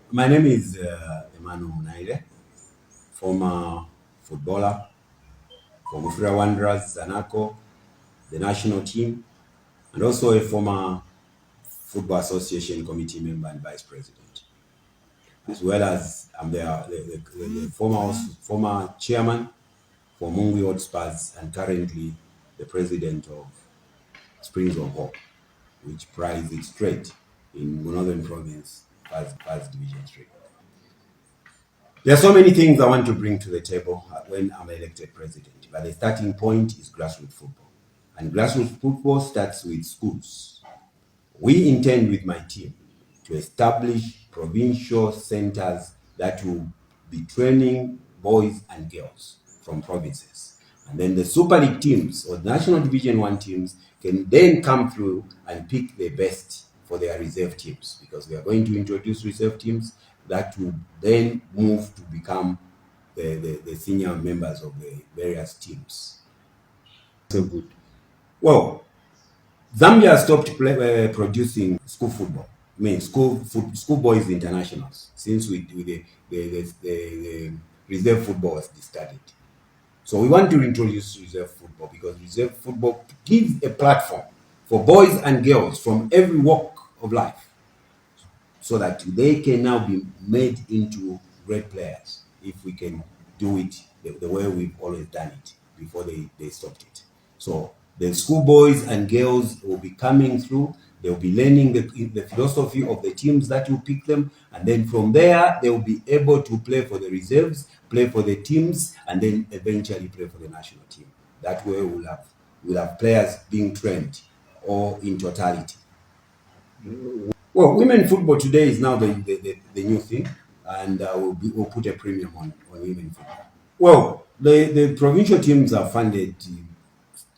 My name is Emmanuel Munaile, former footballer for Mufira Wanderers, Zanaco, the national team, and also a former Football Association committee member and vice president, as well as I'm the former chairman for Mungwi Hotspurs and currently the president of Springs of Hope, which prides its trade in Northern Province, FAZ Division 3. There are so many things I want to bring to the table when I'm elected president, but the starting point is grassroots football. And grassroots football starts with schools. We intend with my team to establish provincial centers that will be training boys and girls from provinces. And then the Super League teams or National Division 1 teams can then come through and pick the best for their reserve teams, because we are going to introduce reserve teams that will then move to become the senior members of the various teams. So good. Well, Zambia stopped producing school football. I mean, school boys internationals since the reserve football was discarded. So we want to introduce reserve football because reserve football gives a platform for boys and girls from every walk of life, so that they can now be made into great players if we can do it the way we've always done it before they stopped it. So the schoolboys and girls will be coming through. They'll be learning the philosophy of the teams that will pick them, and then from there they will be able to play for the reserves, play for the teams, and then eventually play for the national team. That way we'll have players being trained or in totality. Well, women football today is now the new thing, and we'll put a premium on women football. Well, the provincial teams are funded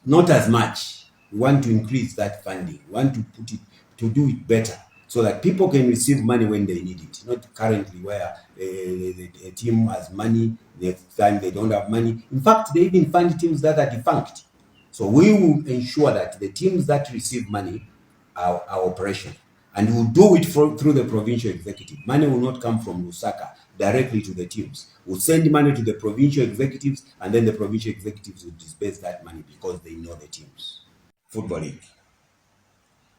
not as much. We want to increase that funding. We want to put it to do it better so that people can receive money when they need it. Not currently where a team has money, next time they don't have money. In fact, they even fund teams that are defunct. So we will ensure that the teams that receive money are operational. And we'll do it through the provincial executive. Money will not come from Lusaka directly to the teams. We'll send money to the provincial executives, and then the provincial executives will disperse that money because they know the teams. Football League.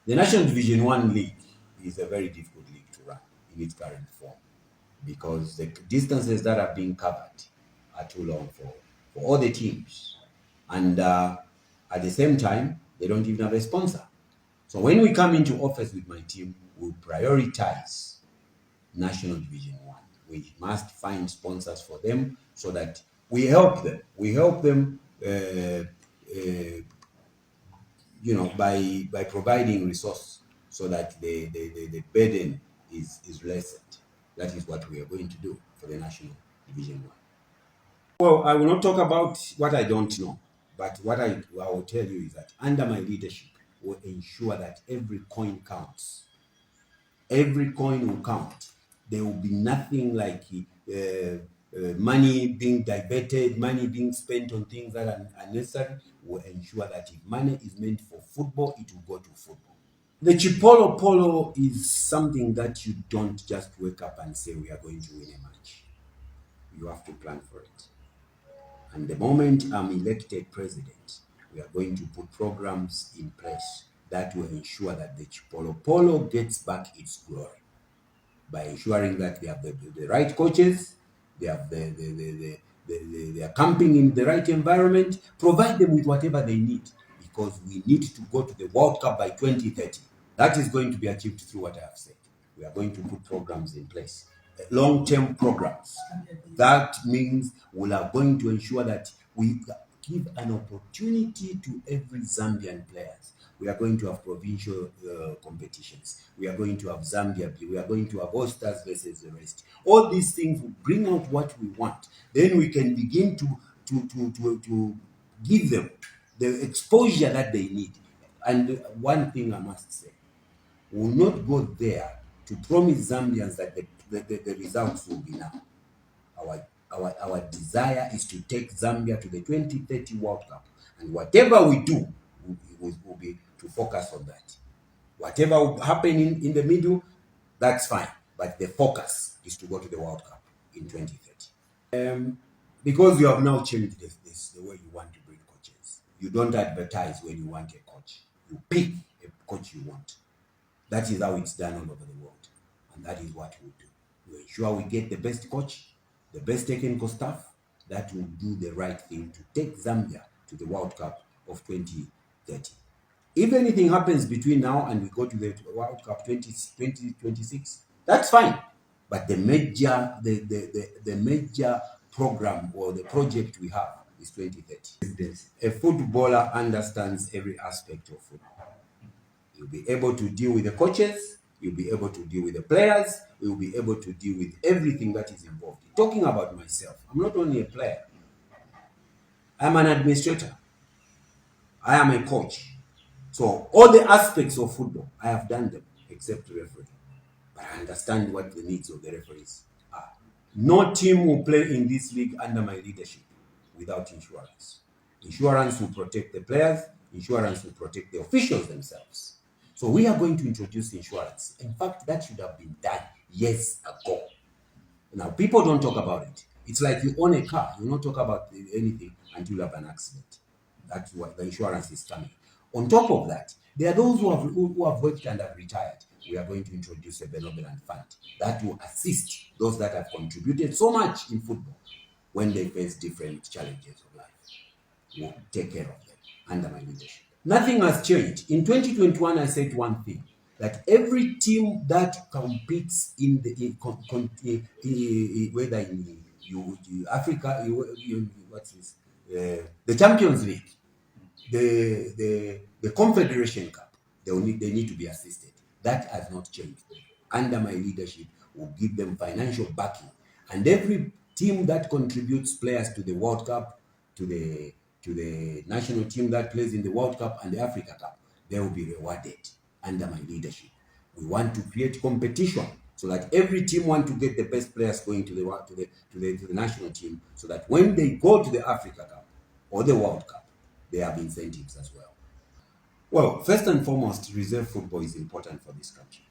The National Division 1 League is a very difficult league to run in its current form because the distances that are being covered are too long for all the teams. And at the same time, they don't even have a sponsor. So when we come into office with my team, we'll prioritize National Division 1. We must find sponsors for them so that we help them. We help them, by providing resource so that the burden is lessened. That is what we are going to do for the National Division 1. Well, I will not talk about what I don't know, but what I will tell you is that under my leadership, will ensure that every coin counts. Every coin will count. There will be nothing like money being diverted, money being spent on things that are unnecessary. Will ensure that if money is meant for football, it will go to football. The Chipolopolo is something that you don't just wake up and say we are going to win a match. You have to plan for it. And the moment I'm elected president, we are going to put programs in place that will ensure that the Chipolopolo gets back its glory by ensuring that they have the right coaches, they have they are camping in the right environment, provide them with whatever they need, because we need to go to the World Cup by 2030. That is going to be achieved through what I have said. We are going to put programs in place, long-term programs. That means we are going to ensure that we give an opportunity to every Zambian players. We are going to have provincial competitions. We are going to have Zambia. We are going to have All Stars versus the rest. All these things will bring out what we want. Then we can begin to give them the exposure that they need. And one thing I must say, we will not go there to promise Zambians that the results will be now. Our desire is to take Zambia to the 2030 World Cup, and whatever we do will be to focus on that. Whatever will happen in the middle, that's fine. but the focus is to go to the World Cup in 2030. Because you have now changed the way you want to bring coaches. You don't advertise when you want a coach. You pick a coach you want. That is how it's done all over the world. And that is what we do. We ensure we get the best coach, the best technical staff that will do the right thing to take Zambia to the World Cup of 2030. If anything happens between now and we go to the World Cup 2026, that's fine. But the major program or the project we have is 2030. A footballer understands every aspect of football. You'll be able to deal with the coaches, you'll be able to deal with the players, you'll be able to deal with everything that is involved. Talking about myself, I'm not only a player, I'm an administrator, I am a coach. So all the aspects of football, I have done them, except referee. But I understand what the needs of the referees are. No team will play in this league under my leadership without insurance. Insurance will protect the players, insurance will protect the officials themselves. So we are going to introduce insurance. In fact, that should have been done years ago. Now, people don't talk about it. It's like you own a car. You don't talk about anything until you have an accident. That's why the insurance is coming. On top of that, there are those who have worked and have retired. We are going to introduce a benevolent fund that will assist those that have contributed so much in football when they face different challenges of life. We'll take care of them under my leadership. Nothing has changed. In 2021, I said one thing, that every team that competes in the whether in Africa, what's this? The Champions League, the Confederation Cup, they need to be assisted. That has not changed. Under my leadership, we'll give them financial backing, and every team that contributes players to the World Cup, to the national team that plays in the World Cup and the Africa Cup, they will be rewarded under my leadership. We want to create competition so that every team want to get the best players going to the national team, so that when they go to the Africa Cup or the World Cup, they have incentives as well. Well, first and foremost, reserve football is important for this country.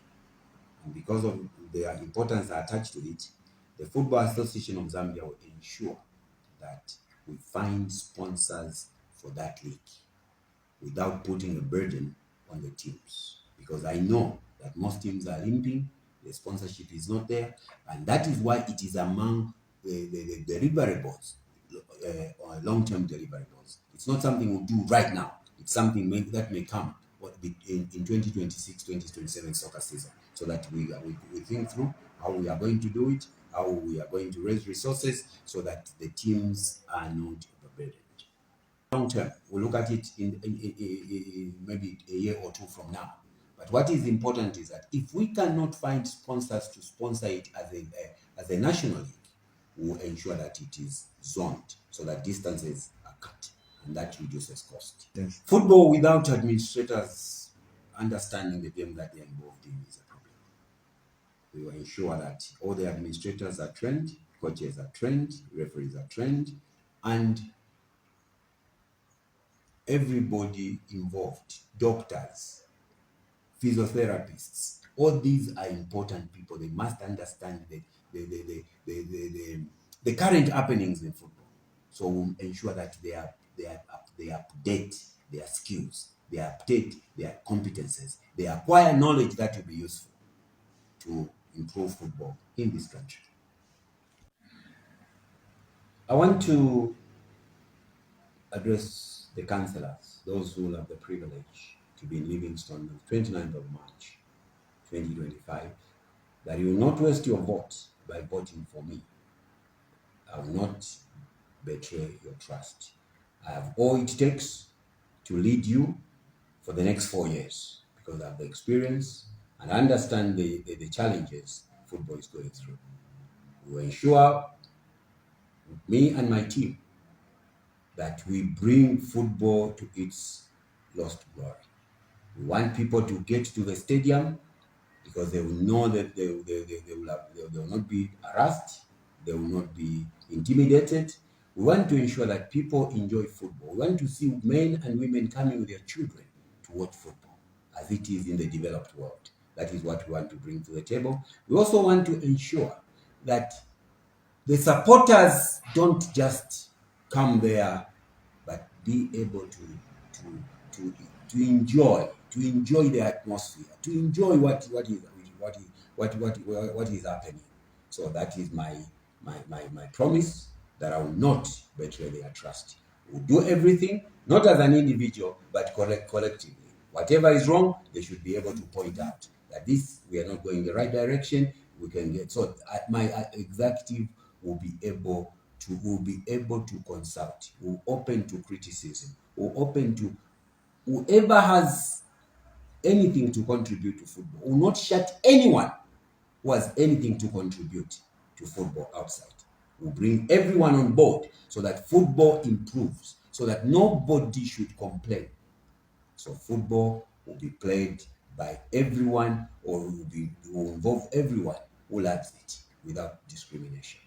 And because of the importance attached to it, the Football Association of Zambia will ensure that we find sponsors for that league without putting a burden on the teams. Because I know that most teams are limping, the sponsorship is not there, and that is why it is among the deliverables, long-term deliverables. It's not something we'll do right now. It's something that may come in 2026, 2027 soccer season, so that we think through how we are going to do it, how we are going to raise resources so that the teams are not overburdened. Long term, we'll look at it in maybe a year or two from now. But what is important is that if we cannot find sponsors to sponsor it as a national league, we'll ensure that it is zoned so that distances are cut and that reduces cost. Yes. Football without administrators understanding the game that they're involved in is a problem. We will ensure that all the administrators are trained, coaches are trained, referees are trained, and everybody involved, doctors, physiotherapists, all these are important people. They must understand the current happenings in football. So we'll ensure that they update their skills, they update their competences, they acquire knowledge that will be useful to improve football in this country. I want to address the councillors, those who have the privilege to be in Livingstone on the 29th of March 2025, that you will not waste your vote by voting for me. I will not betray your trust. I have all it takes to lead you for the next 4 years, because I have the experience and understand the challenges football is going through. We will ensure, me and my team, that we bring football to its lost glory. We want people to get to the stadium because they will know that they will not be harassed, they will not be intimidated. We want to ensure that people enjoy football. We want to see men and women coming with their children to watch football, as it is in the developed world. That is what we want to bring to the table. We also want to ensure that the supporters don't just come there, but be able to enjoy the atmosphere, to enjoy what is happening. So that is my promise, that I will not betray their trust. We'll do everything, not as an individual, but collectively. Whatever is wrong, they should be able to point out that this, we are not going the right direction. We can get, so my executive will be able to consult, will open to criticism, will open to whoever has anything to contribute to football. Will not shut anyone who has anything to contribute to football outside. We'll bring everyone on board so that football improves, so that nobody should complain. So football will be played by everyone, or will involve everyone who loves it without discrimination.